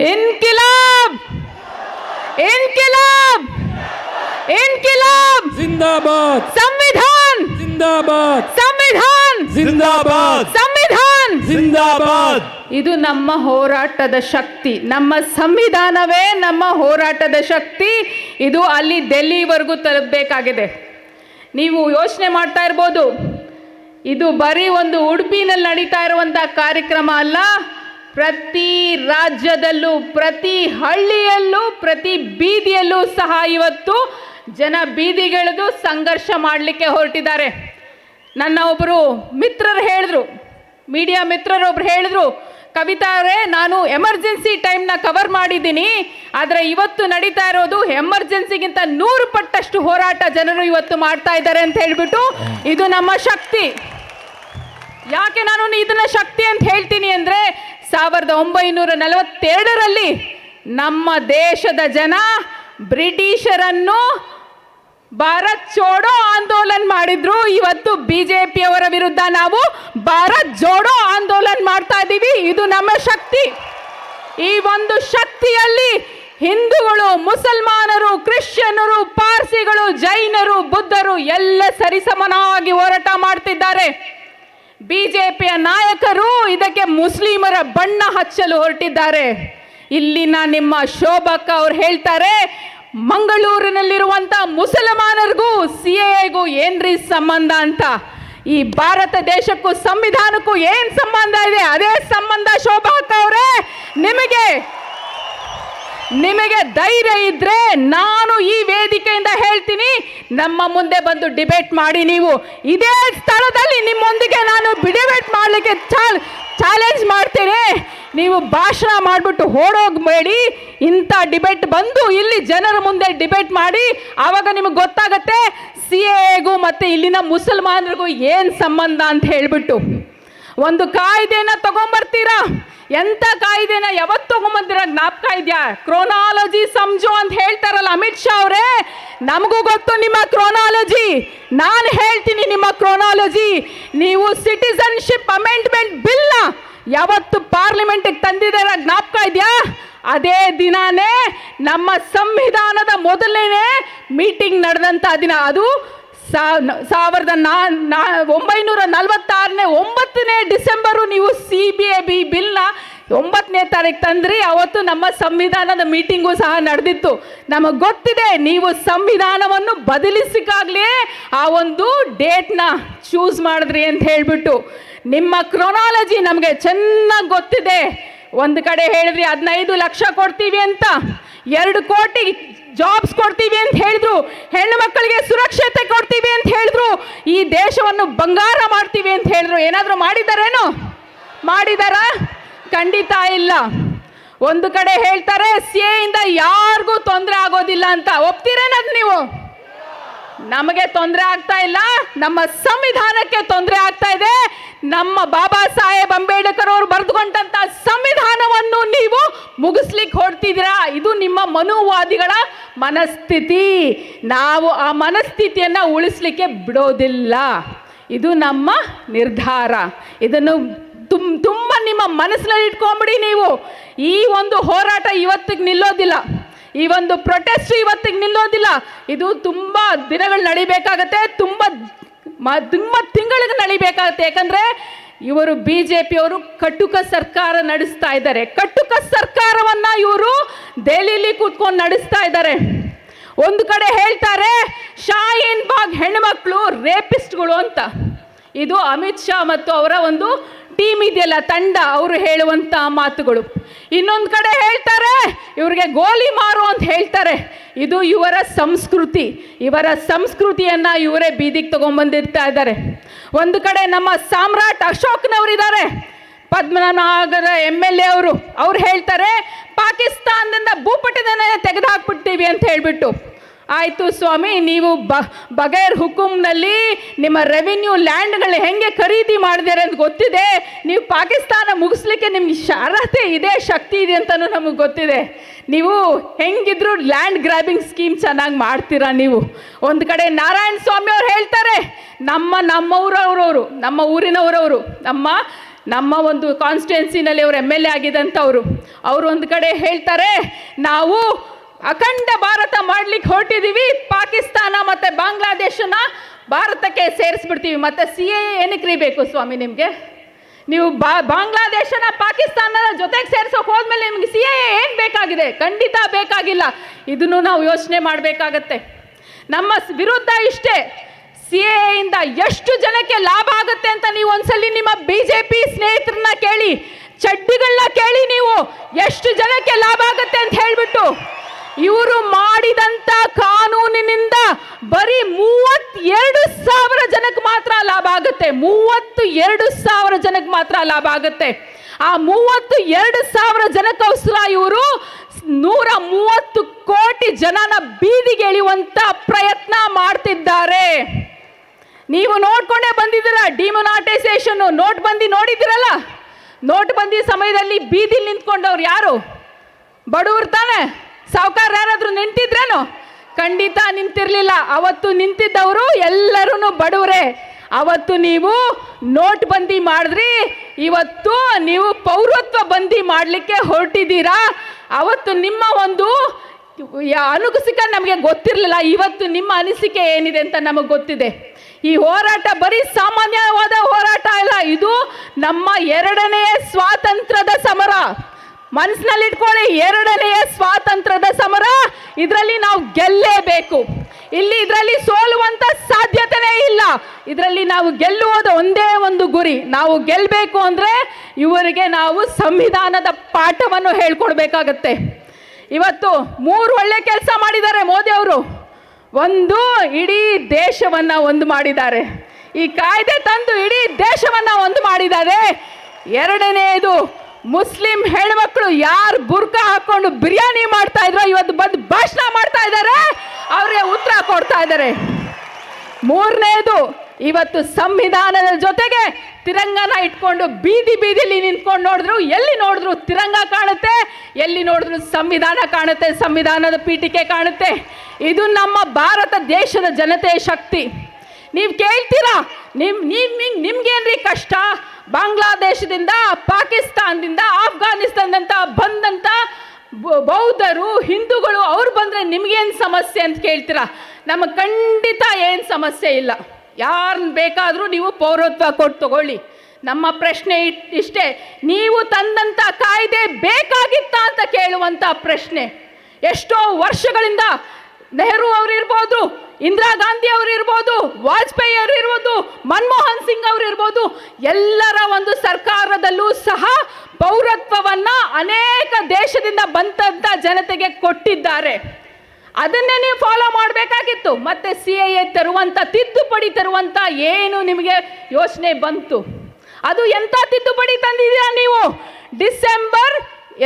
इनकिलाब इनकिलाब इनकिलाब जिंदाबाद संविधान जिंदाबाद संविधान जिंदाबाद ಸಂವಿಧಾನ जिंदाबाद ಇದು ನಮ್ಮ ಹೋರಾಟದ ಶಕ್ತಿ. ನಮ್ಮ ಸಂವಿಧಾನವೇ ನಮ್ಮ ಹೋರಾಟದ ಶಕ್ತಿ. ಇದು ಅಲ್ಲಿ ಡೆಲ್ಲಿವರೆಗೂ ತಲುಪಬೇಕಾಗಿದೆ. ನೀವು ಯೋಚನೆ ಮಾಡ್ತಾ ಇರ್ಬೋದು, ಇದು ಬರೀ ಒಂದು ಉಡುಪಿನಲ್ಲಿ ನಡೀತಾ ಇರುವಂಥ ಕಾರ್ಯಕ್ರಮ ಅಲ್ಲ. ಪ್ರತಿ ರಾಜ್ಯದಲ್ಲೂ, ಪ್ರತಿ ಹಳ್ಳಿಯಲ್ಲೂ, ಪ್ರತಿ ಬೀದಿಯಲ್ಲೂ ಸಹ ಇವತ್ತು ಜನ ಬೀದಿಗಿಳಿದು ಸಂಘರ್ಷ ಮಾಡಲಿಕ್ಕೆ ಹೊರಟಿದ್ದಾರೆ. ನನ್ನ ಒಬ್ಬರು ಮಿತ್ರರು ಹೇಳಿದ್ರು, ಮೀಡಿಯಾ ಮಿತ್ರರು ಒಬ್ರು ಹೇಳಿದ್ರು, ಕವಿತಾ ಅವರೇ, ನಾನು ಎಮರ್ಜೆನ್ಸಿ ಟೈಮ್ನ ಕವರ್ ಮಾಡಿದ್ದೀನಿ, ಆದರೆ ಇವತ್ತು ನಡೀತಾ ಇರೋದು ಎಮರ್ಜೆನ್ಸಿಗಿಂತ 100 ಪಟ್ಟಷ್ಟು ಹೋರಾಟ ಜನರು ಇವತ್ತು ಮಾಡ್ತಾ ಇದ್ದಾರೆ ಅಂತ ಹೇಳಿಬಿಟ್ಟು, ಇದು ನಮ್ಮ ಶಕ್ತಿ. ಯಾಕೆ ನಾನು ಇದನ್ನ ಶಕ್ತಿ ಅಂತ ಹೇಳ್ತೀನಿ ಅಂದರೆ, 1942ರಲ್ಲಿ ನಮ್ಮ ದೇಶದ ಜನ ಬ್ರಿಟಿಷರನ್ನು ಭಾರತ್ ಚೋಡೋ ಆಂದೋಲನ ಮಾಡಿದ್ರು. ಇವತ್ತು ಬಿಜೆಪಿಯವರ ವಿರುದ್ಧ ನಾವು ಭಾರತ್ ಜೋಡೋ ಆಂದೋಲನ ಮಾಡ್ತಾ ಇದ್ದೀವಿ. ಇದು ನಮ್ಮ ಶಕ್ತಿ. ಈ ಒಂದು ಶಕ್ತಿಯಲ್ಲಿ ಹಿಂದೂಗಳು, ಮುಸಲ್ಮಾನರು, ಕ್ರಿಶ್ಚಿಯನ್ನರು, ಪಾರ್ಸಿಗಳು, ಜೈನರು, ಬುದ್ಧರು ಎಲ್ಲ ಸರಿಸಮನಾಗಿ ಹೋರಾಟ ಮಾಡ್ತಿದ್ದಾರೆ. ಬಿಜೆಪಿಯ ನಾಯಕರು ಇದಕ್ಕೆ ಮುಸ್ಲಿಮರ ಬಣ್ಣ ಹಚ್ಚಲು ಹೊರಟಿದ್ದಾರೆ. ಇಲ್ಲಿನ ನಿಮ್ಮ ಶೋಭಕ್ಕ ಅವ್ರು ಹೇಳ್ತಾರೆ, ಮಂಗಳೂರಿನಲ್ಲಿರುವಂಥ ಮುಸಲ್ಮಾನರಿಗೂ CAAಗೂ ಏನ್ರಿ ಸಂಬಂಧ ಅಂತ. ಈ ಭಾರತ ದೇಶಕ್ಕೂ ಸಂವಿಧಾನಕ್ಕೂ ಏನು ಸಂಬಂಧ ಇದೆ? ಅದೇ ಸಂಬಂಧ. ಶೋಭಕ್ಕ ಅವರೇ, ನಿಮಗೆ ಧೈರ್ಯ ಇದ್ರೆ ನಾನು ಈ ವೇದಿಕೆಯಿಂದ ಹೇಳ್ತೀನಿ, ನಮ್ಮ ಮುಂದೆ ಬಂದು ಡಿಬೇಟ್ ಮಾಡಿ. ನೀವು ಇದೇ ಸ್ಥಳದಲ್ಲಿ ನಿಮ್ಮೊಂದಿಗೆ ನಾನು ಡಿಬೇಟ್ ಮಾಡಲಿಕ್ಕೆ ಚಾಲೆಂಜ್ ಮಾಡ್ತೇನೆ. ನೀವು ಭಾಷಣ ಮಾಡಿಬಿಟ್ಟು ಓಡೋಗಬೇಡಿ. ಇಂಥ ಡಿಬೇಟ್ ಬಂದು ಇಲ್ಲಿ ಜನರ ಮುಂದೆ ಡಿಬೇಟ್ ಮಾಡಿ. ಆವಾಗ ನಿಮಗೆ ಗೊತ್ತಾಗತ್ತೆ CAAಗೂ ಮತ್ತು ಇಲ್ಲಿನ ಮುಸಲ್ಮಾನರಿಗೂ ಏನು ಸಂಬಂಧ ಅಂತ ಹೇಳಿಬಿಟ್ಟು. ಒಂದು ಕಾಯ್ದೆನ ತಗೊಂಬರ್ತೀರಾ, ಎಂಥ ಕಾಯ್ದೆನ ಯಾವತ್ತು ತಗೊಂಬಂದಿರ ಜ್ಞಾಪಕ ಇದೆಯಾ? ಕ್ರೋನಾಲಜಿ ಸಮಜೋ ಅಂತ ಹೇಳ್ತಾರಲ್ಲ ಅಮಿತ್ ಶಾ ಅವರೇ, ನಮಗೂ ಗೊತ್ತು ನಿಮ್ಮ ಕ್ರೋನಾಲಜಿ. ನಾನು ಹೇಳ್ತೀನಿ ನಿಮ್ಮ ಕ್ರೋನಾಲಜಿ. ನೀವು ಸಿಟಿಸನ್ಶಿಪ್ ಅಮೆಂಡ್ಮೆಂಟ್ ಬಿಲ್ನ ಯಾವತ್ತು ಪಾರ್ಲಿಮೆಂಟಿಗೆ ತಂದಿದ್ದಾರ ಜ್ಞಾಪಕ ಇದೆಯಾ? ಅದೇ ದಿನಾನೇ ನಮ್ಮ ಸಂವಿಧಾನದ ಮೊದಲನೇ ಮೀಟಿಂಗ್ ನಡೆದಂಥ ದಿನ. ಅದು 1946ನೇ 9ನೇ ಡಿಸೆಂಬರು ನೀವು CBAB ಬಿಲ್ನ 9ನೇ ತಾರೀಕು ತಂದ್ರಿ. ಅವತ್ತು ನಮ್ಮ ಸಂವಿಧಾನದ ಮೀಟಿಂಗು ಸಹ ನಡೆದಿತ್ತು. ನಮಗೆ ಗೊತ್ತಿದೆ ನೀವು ಸಂವಿಧಾನವನ್ನು ಬದಲಿಸಿಕಾಗಲೇ ಆ ಒಂದು ಡೇಟ್ನ ಚೂಸ್ ಮಾಡಿದ್ರಿ ಅಂತ ಹೇಳಿಬಿಟ್ಟು. ನಿಮ್ಮ ಕ್ರೊನಾಲಜಿ ನಮಗೆ ಚೆನ್ನಾಗಿ ಗೊತ್ತಿದೆ. ಒಂದು ಕಡೆ ಹೇಳಿದ್ರಿ 15 ಲಕ್ಷ ಕೊಡ್ತೀವಿ ಅಂತ, 2 ಕೋಟಿ ಜಾಬ್ಸ್ ಕೊಡ್ತೀವಿ ಅಂತ ಹೇಳಿದ್ರು, ಹೆಣ್ಣು ಮಕ್ಕಳಿಗೆ ಸುರಕ್ಷತೆ ಕೊಡ್ತೀವಿ ಅಂತ ಹೇಳಿದ್ರು, ಈ ದೇಶವನ್ನು ಬಂಗಾರ ಮಾಡ್ತೀವಿ ಅಂತ ಹೇಳಿದ್ರು. ಏನಾದರೂ ಮಾಡಿದಾರೇನು? ಮಾಡಿದಾರಾ? ಖಂಡಿತ ಇಲ್ಲ. ಒಂದು ಕಡೆ ಹೇಳ್ತಾರೆ CAಯಿಂದ ಯಾರಿಗೂ ತೊಂದರೆ ಆಗೋದಿಲ್ಲ ಅಂತ. ಒಪ್ತೀರೇನದು ನೀವು? ನಮಗೆ ತೊಂದರೆ ಆಗ್ತಾ ಇಲ್ಲ, ನಮ್ಮ ಸಂವಿಧಾನಕ್ಕೆ ತೊಂದರೆ ಆಗ್ತಾ ಇದೆ. ನಮ್ಮ ಬಾಬಾ ಸಾಹೇಬ್ ಅಂಬೇಡ್ಕರ್ ಅವರು ಬರೆದುಕೊಂಡಂತ ಸಂವಿಧಾನವನ್ನು ನೀವು ಮುಗಿಸ್ಲಿಕ್ಕೆ ಹೊರಟಿದ್ದೀರಾ. ಇದು ನಿಮ್ಮ ಮನುವಾದಿಗಳ ಮನಸ್ಥಿತಿ. ನಾವು ಆ ಮನಸ್ಥಿತಿಯನ್ನು ಉಳಿಸ್ಲಿಕ್ಕೆ ಬಿಡೋದಿಲ್ಲ. ಇದು ನಮ್ಮ ನಿರ್ಧಾರ. ಇದನ್ನು ತುಂಬ ನಿಮ್ಮ ಮನಸ್ಸಿನಲ್ಲಿ ಇಟ್ಕೊಂಬಿಡಿ. ನೀವು ಈ ಒಂದು ಹೋರಾಟ ಇವತ್ತಿಗೆ ನಿಲ್ಲೋದಿಲ್ಲ, ಈ ಒಂದು ಪ್ರೊಟೆಸ್ಟ್ ಇವತ್ತಿಗೆ ನಿಲ್ಲೋದಿಲ್ಲ. ಇದು ತುಂಬ ದಿನಗಳು ನಡಿಬೇಕಾಗತ್ತೆ, ತುಂಬ ತಿಂಗಳಿಗೆ ನಡಿಬೇಕಾಗತ್ತೆ. ಯಾಕಂದರೆ ಇವರು BJPಯವರು ಕಟುಕ ಸರ್ಕಾರ ನಡೆಸ್ತಾ ಇದ್ದಾರೆ. ಕಟುಕ ಸರ್ಕಾರವನ್ನು ಇವರು ದೆಹಲಿಯಲ್ಲಿ ಕೂತ್ಕೊಂಡು ನಡೆಸ್ತಾ ಇದ್ದಾರೆ. ಒಂದು ಕಡೆ ಹೇಳ್ತಾರೆ ಶಾಹೀನ್ ಬಾಗ್ ಹೆಣ್ಮಕ್ಳು ರೇಪಿಸ್ಟ್ಗಳು ಅಂತ. ಇದು ಅಮಿತ್ ಶಾ ಮತ್ತು ಅವರ ಒಂದು ಟೀಮ್ ಇದೆಯಲ್ಲ, ತಂಡ, ಅವರು ಹೇಳುವಂಥ ಮಾತುಗಳು. ಇನ್ನೊಂದು ಕಡೆ ಹೇಳ್ತಾರೆ ಇವ್ರಿಗೆ ಗೋಲಿ ಮಾರು ಅಂತ ಹೇಳ್ತಾರೆ. ಇದು ಇವರ ಸಂಸ್ಕೃತಿ. ಇವರ ಸಂಸ್ಕೃತಿಯನ್ನು ಇವರೇ ಬೀದಿಗೆ ತಗೊಂಡ್ಬಂದಿರ್ತಾ ಇದ್ದಾರೆ. ಒಂದು ಕಡೆ ನಮ್ಮ ಸಾಮ್ರಾಟ್ ಅಶೋಕ್ನವರಿದ್ದಾರೆ, ಪದ್ಮನಾಭನಗರ MLA ಅವ್ರು ಹೇಳ್ತಾರೆ ಪಾಕಿಸ್ತಾನದಿಂದ ಭೂಪಟದನ್ನೇ ತೆಗೆದುಹಾಕ್ಬಿಡ್ತೀವಿ ಅಂತ ಹೇಳಿಬಿಟ್ಟು. ಆಯಿತು ಸ್ವಾಮಿ, ನೀವು ಬಗೈರ್ ಹುಕುಮ್ನಲ್ಲಿ ನಿಮ್ಮ ರೆವಿನ್ಯೂ ಲ್ಯಾಂಡ್ಗಳು ಹೆಂಗೆ ಖರೀದಿ ಮಾಡಿದ್ದೀರ ಅಂತ ಗೊತ್ತಿದೆ. ನೀವು ಪಾಕಿಸ್ತಾನ ಮುಗಿಸ್ಲಿಕ್ಕೆ ನಿಮ್ಗೆ ಅರ್ಹತೆ ಇದೆ, ಶಕ್ತಿ ಇದೆ ಅಂತಲೂ ನಮಗೆ ಗೊತ್ತಿದೆ. ನೀವು ಹೆಂಗಿದ್ರು ಲ್ಯಾಂಡ್ ಗ್ರ್ಯಾಬಿಂಗ್ ಸ್ಕೀಮ್ ಚೆನ್ನಾಗಿ ಮಾಡ್ತೀರಾ ನೀವು. ಒಂದು ಕಡೆ ನಾರಾಯಣ ಸ್ವಾಮಿ ಅವ್ರು ಹೇಳ್ತಾರೆ ನಮ್ಮ ಊರಿನವರವರು, ನಮ್ಮ ನಮ್ಮ ಒಂದು ಕಾನ್ಸ್ಟಿಟ್ಯೂನ್ಸಿನಲ್ಲಿ ಅವರು ಎಮ್ ಎಲ್ ಎ ಆಗಿದ್ದಂಥವ್ರು. ಅವರು ಒಂದು ಕಡೆ ಹೇಳ್ತಾರೆ, ನಾವು ಅಖಂಡ ಭಾರತ ಮಾಡ್ಲಿಕ್ಕೆ ಹೊರಟಿದ್ದೀವಿ, ಪಾಕಿಸ್ತಾನ ಮತ್ತು ಬಾಂಗ್ಲಾದೇಶನ ಭಾರತಕ್ಕೆ ಸೇರಿಸ್ಬಿಡ್ತೀವಿ. ಮತ್ತು CAA ಏನಕ್ಕೆ ಬೇಕು ಸ್ವಾಮಿ ನಿಮಗೆ? ನೀವು ಬಾಂಗ್ಲಾದೇಶನ ಪಾಕಿಸ್ತಾನದ ಜೊತೆಗೆ ಸೇರ್ಸೋಕೆ ಹೋದ್ಮೇಲೆ ನಿಮ್ಗೆ CAA ಏನು ಬೇಕಾಗಿದೆ? ಖಂಡಿತ ಬೇಕಾಗಿಲ್ಲ. ಇದನ್ನು ನಾವು ಯೋಚನೆ ಮಾಡಬೇಕಾಗತ್ತೆ. ನಮ್ಮ ವಿರುದ್ಧ ಇಷ್ಟೇ, CAA ಇಂದ ಎಷ್ಟು ಜನಕ್ಕೆ ಲಾಭ ಆಗುತ್ತೆ ಅಂತ ನೀವು ಒಂದ್ಸಲಿ ನಿಮ್ಮ BJP ಸ್ನೇಹಿತರನ್ನ ಕೇಳಿ, ಚಡ್ಡಿಗಳನ್ನ ಕೇಳಿ, ನೀವು ಎಷ್ಟು ಜನಕ್ಕೆ ಲಾಭ ಆಗುತ್ತೆ ಅಂತ ಹೇಳ್ಬಿಟ್ಟು. ಇವರು ಮಾಡಿದಂಥ ಕಾನೂನಿನಿಂದ ಬರೀ 32,000 ಜನಕ್ಕೆ ಮಾತ್ರ ಲಾಭ ಆಗುತ್ತೆ. 32,000 ಜನಕ್ಕೆ ಮಾತ್ರ ಲಾಭ ಆಗುತ್ತೆ. ಆ 32,000 ಜನಕ್ಕೋಸ್ಕರ ಇವರು 130 ಕೋಟಿ ಜನನ ಬೀದಿಗೆ ಎಳೆಯುವಂತ ಪ್ರಯತ್ನ ಮಾಡ್ತಿದ್ದಾರೆ. ನೀವು ನೋಡ್ಕೊಂಡೇ ಬಂದಿದ್ದೀರಾ ಡಿಮೊನಾಟೈಸೇಷನ್, ನೋಟ್ ಬಂದಿ ನೋಡಿದ್ದೀರಲ್ಲ. ನೋಟ್ ಬಂದಿ ಸಮಯದಲ್ಲಿ ಬೀದಿಲಿ ನಿಂತ್ಕೊಂಡವ್ರು ಯಾರು? ಬಡವರು ತಾನೆ? ಸಾವುಕಾರ ಯಾರಾದರೂ ನಿಂತಿದ್ರೇನು? ಖಂಡಿತ ನಿಂತಿರಲಿಲ್ಲ. ಅವತ್ತು ನಿಂತಿದ್ದವರು ಎಲ್ಲರೂ ಬಡವರೇ. ಅವತ್ತು ನೀವು ನೋಟ್ ಬಂದಿ ಮಾಡಿದ್ರಿ, ಇವತ್ತು ನೀವು ಪೌರತ್ವ ಬಂದಿ ಮಾಡಲಿಕ್ಕೆ ಹೊರಟಿದ್ದೀರಾ. ಅವತ್ತು ನಿಮ್ಮ ಒಂದು ಅನಿಸಿಕೆ ನಮಗೆ ಗೊತ್ತಿರಲಿಲ್ಲ, ಇವತ್ತು ನಿಮ್ಮ ಅನಿಸಿಕೆ ಏನಿದೆ ಅಂತ ನಮಗೆ ಗೊತ್ತಿದೆ. ಈ ಹೋರಾಟ ಬರೀ ಸಾಮಾನ್ಯವಾದ ಹೋರಾಟ ಇಲ್ಲ, ಇದು ನಮ್ಮ 2ನೇ ಸ್ವಾತಂತ್ರ್ಯದ ಸಮರ. ಮನಸ್ಸಿನಲ್ಲಿಟ್ಕೊಳ್ಳಿ, 2ನೇ ಸ್ವಾತಂತ್ರ್ಯದ ಸಮರ. ಇದರಲ್ಲಿ ನಾವು ಗೆಲ್ಲೇಬೇಕು. ಇದರಲ್ಲಿ ಸೋಲುವಂತ ಸಾಧ್ಯತೆನೇ ಇಲ್ಲ. ಇದರಲ್ಲಿ ನಾವು ಗೆಲ್ಲುವುದು ಒಂದೇ ಒಂದು ಗುರಿ. ನಾವು ಗೆಲ್ಲಬೇಕು ಅಂದರೆ ಇವರಿಗೆ ನಾವು ಸಂವಿಧಾನದ ಪಾಠವನ್ನು ಹೇಳ್ಕೊಡ್ಬೇಕಾಗತ್ತೆ. ಇವತ್ತು 3 ಒಳ್ಳೆ ಕೆಲಸ ಮಾಡಿದ್ದಾರೆ ಮೋದಿ ಅವರು. ಒಂದು, ಇಡೀ ದೇಶವನ್ನು ಒಂದು ಮಾಡಿದ್ದಾರೆ. ಈ ಕಾಯ್ದೆ ತಂದು ಇಡೀ ದೇಶವನ್ನು ಒಂದು ಮಾಡಿದ್ದಾರೆ. 2ನೇದು, ಮುಸ್ಲಿಂ ಹೆಣ್ಮಕ್ಳು ಯಾರು ಬುರ್ಕಾ ಹಾಕೊಂಡು ಬಿರಿಯಾನಿ ಮಾಡ್ತಾ ಇದ್ರು, ಇವತ್ತು ಬಂದು ಭಾಷಣ ಮಾಡ್ತಾ ಇದ್ದಾರೆ, ಅವ್ರಿಗೆ ಉತ್ತರ ಕೊಡ್ತಾ ಇದ್ದಾರೆ. 3ನೇದು, ಇವತ್ತು ಸಂವಿಧಾನದ ಜೊತೆಗೆ ತಿರಂಗನ ಇಟ್ಕೊಂಡು ಬೀದಿಲಿ ನಿಂತ್ಕೊಂಡು ನೋಡಿದ್ರು, ಎಲ್ಲಿ ನೋಡಿದ್ರು ತಿರಂಗ ಕಾಣುತ್ತೆ, ಎಲ್ಲಿ ನೋಡಿದ್ರು ಸಂವಿಧಾನ ಕಾಣುತ್ತೆ, ಸಂವಿಧಾನದ ಪೀಠಿಕೆ ಕಾಣುತ್ತೆ. ಇದು ನಮ್ಮ ಭಾರತ ದೇಶದ ಜನತೆಯ ಶಕ್ತಿ. ನೀವು ಕೇಳ್ತೀರಾ, ನಿಮ್ಗೇನ್ರಿ ಕಷ್ಟ? ಬಾಂಗ್ಲಾದೇಶದಿಂದ, ಪಾಕಿಸ್ತಾನದಿಂದ, ಆಫ್ಘಾನಿಸ್ತಾನದಿಂದ ಬಂದಂಥ ಬೌದ್ಧರು, ಹಿಂದೂಗಳು ಅವ್ರು ಬಂದರೆ ನಿಮಗೇನು ಸಮಸ್ಯೆ ಅಂತ ಕೇಳ್ತೀರಾ? ನಮಗೆ ಖಂಡಿತ ಏನು ಸಮಸ್ಯೆ ಇಲ್ಲ. ಯಾರನ್ನ ಬೇಕಾದರೂ ನೀವು ಪೌರತ್ವ ಕೊಟ್ಟು ತಗೊಳ್ಳಿ. ನಮ್ಮ ಪ್ರಶ್ನೆ ಇಷ್ಟೇ, ನೀವು ತಂದಂಥ ಕಾಯ್ದೆ ಬೇಕಾಗಿತ್ತಾ ಅಂತ ಕೇಳುವಂಥ ಪ್ರಶ್ನೆ. ಎಷ್ಟೋ ವರ್ಷಗಳಿಂದ ನೆಹರು ಅವರು ಇರ್ಬೋದು, ಇಂದಿರಾ ಗಾಂಧಿ ಅವರು ಇರ್ಬೋದು, ವಾಜಪೇಯಿ ಅವರು ಇರ್ಬೋದು, ಮನಮೋಹನ್ ಸಿಂಗ್ ಅವರು ಇರ್ಬೋದು, ಎಲ್ಲರ ಒಂದು ಸರ್ಕಾರದಲ್ಲೂ ಸಹ ಪೌರತ್ವವನ್ನು ಅನೇಕ ದೇಶದಿಂದ ಬಂದಂಥ ಜನತೆಗೆ ಕೊಟ್ಟಿದ್ದಾರೆ. ಅದನ್ನೇ ನೀವು ಫಾಲೋ ಮಾಡಬೇಕಾಗಿತ್ತು. ಮತ್ತೆ CAA ತರುವಂಥ, ತಿದ್ದುಪಡಿ ತರುವಂಥ ಏನು ನಿಮಗೆ ಯೋಚನೆ ಬಂತು? ಅದು ಎಂಥ ತಿದ್ದುಪಡಿ ತಂದಿದ್ದೀರಾ ನೀವು? ಡಿಸೆಂಬರ್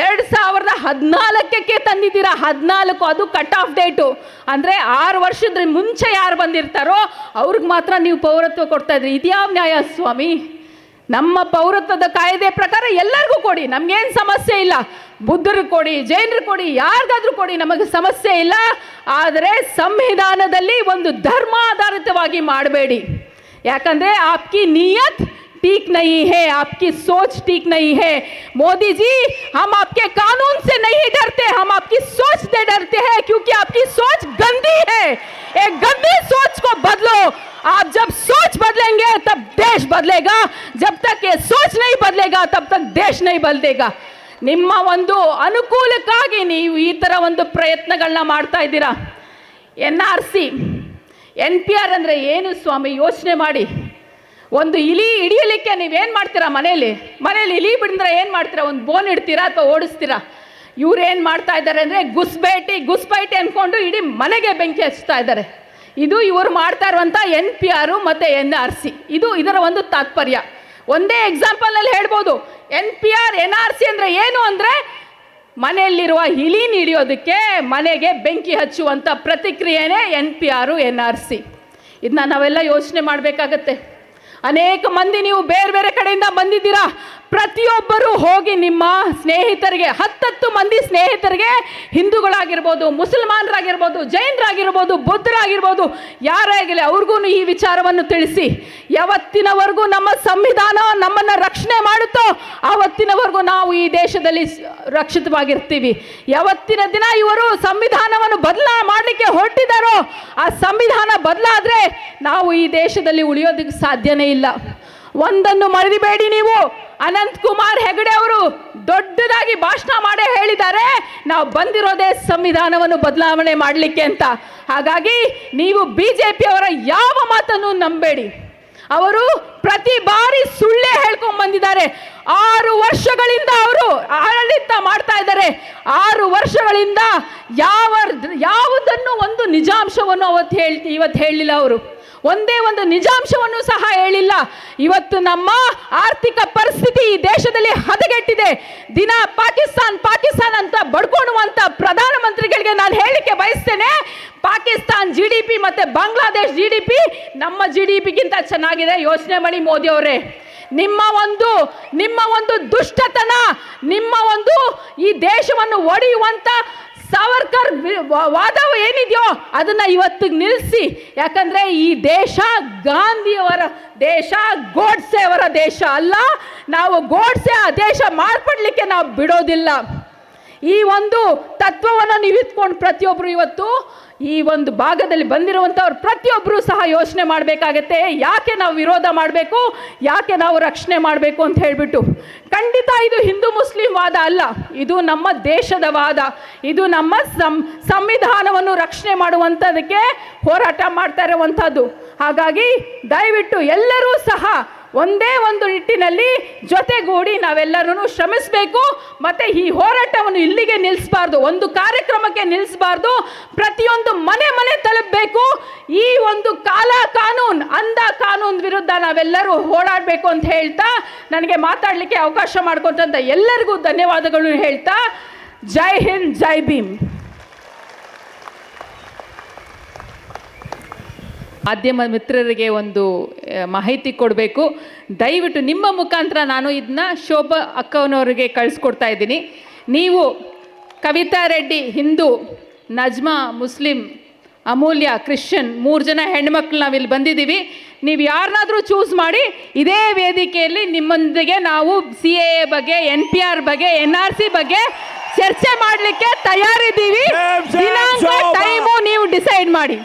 2014ಕ್ಕೆ ತಂದಿದ್ದೀರಾ. 14, ಅದು ಕಟ್ ಆಫ್ ಡೇಟು. ಅಂದರೆ 6 ವರ್ಷದ ಮುಂಚೆ ಯಾರು ಬಂದಿರ್ತಾರೋ ಅವ್ರಿಗೆ ಮಾತ್ರ ನೀವು ಪೌರತ್ವ ಕೊಡ್ತಾ ಇದ್ರಿ. ಇದ್ಯಾವ ನ್ಯಾಯ ಸ್ವಾಮಿ? ನಮ್ಮ ಪೌರತ್ವದ ಕಾಯ್ದೆ ಪ್ರಕಾರ ಎಲ್ಲರಿಗೂ ಕೊಡಿ, ನಮಗೇನು ಸಮಸ್ಯೆ ಇಲ್ಲ. ಬುದ್ಧರಿಗೆ ಕೊಡಿ, ಜೈನರಿಗೆ ಕೊಡಿ, ಯಾರಿಗಾದ್ರೂ ಕೊಡಿ, ನಮಗೆ ಸಮಸ್ಯೆ ಇಲ್ಲ. ಆದರೆ ಸಂವಿಧಾನದಲ್ಲಿ ಒಂದು ಧರ್ಮ ಆಧಾರಿತವಾಗಿ ಮಾಡಬೇಡಿ. ಯಾಕಂದರೆ ಆಪ್ಕಿ ನಿಯತ್ ठीक नहीं है, आपकी सोच ठीक नहीं है. मोदी जी, हम आपके कानून से नहीं डरते, हम आपकी सोच से डरते हैं, क्योंकि आपकी सोच गंदी है. एक गंदी सोच को बदलो. आप जब सोच बदलेंगे तब देश बदलेगा. जब तक ये सोच नहीं बदलेगा तब तक देश नहीं बदलेगा. ನಿಮ್ಮ ಒಂದು ಅನುಕೂಲಕ್ಕಾಗಿ ನೀವು ಈ ಥರ ಒಂದು ಪ್ರಯತ್ನಗಳನ್ನ ಮಾಡ್ತಾ ಇದ್ದೀರಾ. NRC, NPR ಅಂದರೆ ಏನು ಸ್ವಾಮಿ? ಯೋಚನೆ ಮಾಡಿ. ಒಂದು ಇಲಿ ಹಿಡಿಯಲಿಕ್ಕೆ ನೀವೇನು ಮಾಡ್ತೀರಾ? ಮನೇಲಿ ಇಲಿ ಬಿಡಿದ್ರೆ ಏನು ಮಾಡ್ತೀರಾ? ಒಂದು ಬೋನ್ ಇಡ್ತೀರಾ ಅಥವಾ ಓಡಿಸ್ತೀರಾ? ಇವ್ರು ಏನು ಮಾಡ್ತಾ ಇದ್ದಾರೆ ಅಂದರೆ ಗುಸ್ಬೈಟಿ ಅಂದ್ಕೊಂಡು ಇಡೀ ಮನೆಗೆ ಬೆಂಕಿ ಹಚ್ತಾ ಇದ್ದಾರೆ. ಇದು ಇವರು ಮಾಡ್ತಾ ಇರುವಂಥ NPR ಮತ್ತು NRC. ಇದರ ಒಂದು ತಾತ್ಪರ್ಯ. ಒಂದೇ ಎಕ್ಸಾಂಪಲಲ್ಲಿ ಹೇಳ್ಬೋದು. NPR NRC ಅಂದರೆ ಏನು ಅಂದರೆ ಮನೆಯಲ್ಲಿರುವ ಇಲಿನ ಹಿಡಿಯೋದಕ್ಕೆ ಮನೆಗೆ ಬೆಂಕಿ ಹಚ್ಚುವಂಥ ಪ್ರತಿಕ್ರಿಯೆನೇ NPR NRC. ಇದನ್ನ ನಾವೆಲ್ಲ ಯೋಚನೆ ಮಾಡಬೇಕಾಗತ್ತೆ. ಅನೇಕ ಮಂದಿ ನೀವು ಬೇರೆ ಬೇರೆ ಕಡೆಯಿಂದ ಬಂದಿದ್ದೀರಾ. ಪ್ರತಿಯೊಬ್ಬರು ಹೋಗಿ ನಿಮ್ಮ ಸ್ನೇಹಿತರಿಗೆ 10 ಮಂದಿ ಸ್ನೇಹಿತರಿಗೆ, ಹಿಂದೂಗಳಾಗಿರ್ಬೋದು, ಮುಸಲ್ಮಾನರಾಗಿರ್ಬೋದು, ಜೈನರಾಗಿರ್ಬೋದು, ಬೌದ್ಧರಾಗಿರ್ಬೋದು, ಯಾರೇ ಆಗಲಿ ಅವ್ರಿಗೂ ಈ ವಿಚಾರವನ್ನು ತಿಳಿಸಿ. ಯಾವತ್ತಿನವರೆಗೂ ನಮ್ಮ ಸಂವಿಧಾನ ನಮ್ಮನ್ನು ರಕ್ಷಣೆ ಮಾಡುತ್ತೋ ಆವತ್ತಿನವರೆಗೂ ನಾವು ಈ ದೇಶದಲ್ಲಿ ರಕ್ಷಿತವಾಗಿರ್ತೀವಿ. ಯಾವತ್ತಿನ ದಿನ ಇವರು ಸಂವಿಧಾನವನ್ನು ಮಾಡಲಿಕ್ಕೆ ಹೊರಟಿದ್ದಾರೋ ಆ ಸಂವಿಧಾನ ಬದಲಾದ್ರೆ ನಾವು ಈ ದೇಶದಲ್ಲಿ ಉಳಿಯೋದಕ್ಕೆ ಸಾಧ್ಯನೇ ಇಲ್ಲ. ಒಂದನ್ನು ಮರೆಯಬೇಡಿ ನೀವು, ಅನಂತ್ ಕುಮಾರ್ ಹೆಗಡೆ ಅವರು ದೊಡ್ಡದಾಗಿ ಭಾಷಣ ಮಾಡೇ ಹೇಳಿದ್ದಾರೆ, ನಾವು ಬಂದಿರೋದೇ ಸಂವಿಧಾನವನ್ನು ಬದಲಾವಣೆ ಮಾಡಲಿಕ್ಕೆ ಅಂತ. ಹಾಗಾಗಿ ನೀವು ಬಿಜೆಪಿಯವರ ಯಾವ ಮಾತನ್ನು ನಂಬೇಡಿ. ಅವರು ಪ್ರತಿ ಬಾರಿ ಸುಳ್ಳೇ ಹೇಳ್ಕೊಂಡು ಬಂದಿದ್ದಾರೆ. 6 ವರ್ಷಗಳಿಂದ ಅವರು ಆಡಳಿತ ಮಾಡ್ತಾ ಇದ್ದಾರೆ. 6 ವರ್ಷಗಳಿಂದ ಯಾವುದನ್ನು ಒಂದು ನಿಜಾಂಶವನ್ನು ಇವತ್ತು ಹೇಳಿಲ್ಲ. ಅವರು ಒಂದೇ ಒಂದು ನಿಜಾಂಶವನ್ನು ಸಹ ಹೇಳಿಲ್ಲ. ಇವತ್ತು ನಮ್ಮ ಆರ್ಥಿಕ ಪರಿಸ್ಥಿತಿ ಈ ದೇಶದಲ್ಲಿ ಹದಗೆಟ್ಟಿದೆ. ದಿನ ಪಾಕಿಸ್ತಾನ್ ಅಂತ ಬಡ್ಕೊಳ್ಳುವಂತ ಪ್ರಧಾನಮಂತ್ರಿಗಳಿಗೆ ನಾನು ಹೇಳಿಕೆ ಬಯಸ್ತೇನೆ, ಪಾಕಿಸ್ತಾನ್ GDP ಮತ್ತೆ ಬಾಂಗ್ಲಾದೇಶ್ GDP ನಮ್ಮ GDPಗಿಂತ ಚೆನ್ನಾಗಿದೆ. ಯೋಚನೆ ಮಾಡಿ ಮೋದಿ ಅವರೇ, ನಿಮ್ಮ ಒಂದು ದುಷ್ಟತನ, ನಿಮ್ಮ ಒಂದು ಈ ದೇಶವನ್ನು ಒಡೆಯುವಂತ ಸಾವರ್ಕರ್ ವಾದ ಏನಿದೆಯೋ ಅದನ್ನ ಇವತ್ತಿಗೆ ನಿಲ್ಲಿಸಿ. ಯಾಕಂದ್ರೆ ಈ ದೇಶ ಗಾಂಧಿಯವರ ದೇಶ, ಗೋಡ್ಸೆ ಅವರ ದೇಶ ಅಲ್ಲ. ನಾವು ಗೋಡ್ಸೆ ಆ ದೇಶ ಮಾರ್ಪಡ್ಲಿಕ್ಕೆ ನಾವು ಬಿಡೋದಿಲ್ಲ. ಈ ಒಂದು ತತ್ವವನ್ನು ನೀವು ಇಟ್ಕೊಂಡು ಪ್ರತಿಯೊಬ್ಬರು ಇವತ್ತು ಈ ಒಂದು ಭಾಗದಲ್ಲಿ ಬಂದಿರುವಂಥವ್ರು ಪ್ರತಿಯೊಬ್ಬರು ಸಹ ಯೋಚನೆ ಮಾಡಬೇಕಾಗತ್ತೆ. ಯಾಕೆ ನಾವು ವಿರೋಧ ಮಾಡಬೇಕು, ಯಾಕೆ ನಾವು ರಕ್ಷಣೆ ಮಾಡಬೇಕು ಅಂತ ಹೇಳಿಬಿಟ್ಟು. ಖಂಡಿತ ಇದು ಹಿಂದೂ ಮುಸ್ಲಿಂ ವಾದ ಅಲ್ಲ, ಇದು ನಮ್ಮ ದೇಶದ ವಾದ. ಇದು ನಮ್ಮ ಸಂವಿಧಾನವನ್ನು ರಕ್ಷಣೆ ಮಾಡುವಂಥದಕ್ಕೆ ಹೋರಾಟ ಮಾಡ್ತಾ ಇರುವಂಥದ್ದು. ಹಾಗಾಗಿ ದಯವಿಟ್ಟು ಎಲ್ಲರೂ ಸಹ ಒಂದೇ ಒಂದು ನಿಟ್ಟಿನಲ್ಲಿ ಜೊತೆಗೂಡಿ ನಾವೆಲ್ಲರೂ ಶ್ರಮಿಸಬೇಕು. ಮತ್ತು ಈ ಹೋರಾಟವನ್ನು ಇಲ್ಲಿಗೆ ನಿಲ್ಲಿಸಬಾರ್ದು, ಒಂದು ಕಾರ್ಯಕ್ರಮಕ್ಕೆ ನಿಲ್ಲಿಸಬಾರ್ದು. ಪ್ರತಿಯೊಂದು ಮನೆ ತಲುಪಬೇಕು. ಈ ಒಂದು ಅಂಧ ಕಾನೂನು ವಿರುದ್ಧ ನಾವೆಲ್ಲರೂ ಹೋರಾಡಬೇಕು ಅಂತ ಹೇಳ್ತಾ, ನನಗೆ ಮಾತಾಡಲಿಕ್ಕೆ ಅವಕಾಶ ಮಾಡಿಕೊಟ್ಟಂತ ಎಲ್ಲರಿಗೂ ಧನ್ಯವಾದಗಳು ಹೇಳ್ತಾ, ಜೈ ಹಿಂದ್, ಜೈ ಭೀಮ್. ಮಾಧ್ಯಮ ಮಿತ್ರರಿಗೆ ಒಂದು ಮಾಹಿತಿ ಕೊಡಬೇಕು. ದಯವಿಟ್ಟು ನಿಮ್ಮ ಮುಖಾಂತರ ನಾನು ಇದನ್ನ ಶೋಭಾ ಅಕ್ಕನವರಿಗೆ ಕಳಿಸ್ಕೊಡ್ತಾ ಇದ್ದೀನಿ. ನೀವು ಕವಿತಾ ರೆಡ್ಡಿ ಹಿಂದೂ, ನಜ್ಮಾ ಮುಸ್ಲಿಂ, ಅಮೂಲ್ಯ ಕ್ರಿಶ್ಚಿಯನ್, 3 ಜನ ಹೆಣ್ಮಕ್ಳು ನಾವಿಲ್ಲಿ ಬಂದಿದ್ದೀವಿ. ನೀವು ಯಾರನ್ನಾದರೂ ಚೂಸ್ ಮಾಡಿ ಇದೇ ವೇದಿಕೆಯಲ್ಲಿ ನಿಮ್ಮೊಂದಿಗೆ ನಾವು CAA ಬಗ್ಗೆ, NPR ಬಗ್ಗೆ, NRC ಬಗ್ಗೆ ಚರ್ಚೆ ಮಾಡಲಿಕ್ಕೆ ತಯಾರಿದ್ದೀವಿ. ದಿನಾಂಕ, ಟೈಮು ನೀವು ಡಿಸೈಡ್ ಮಾಡಿ.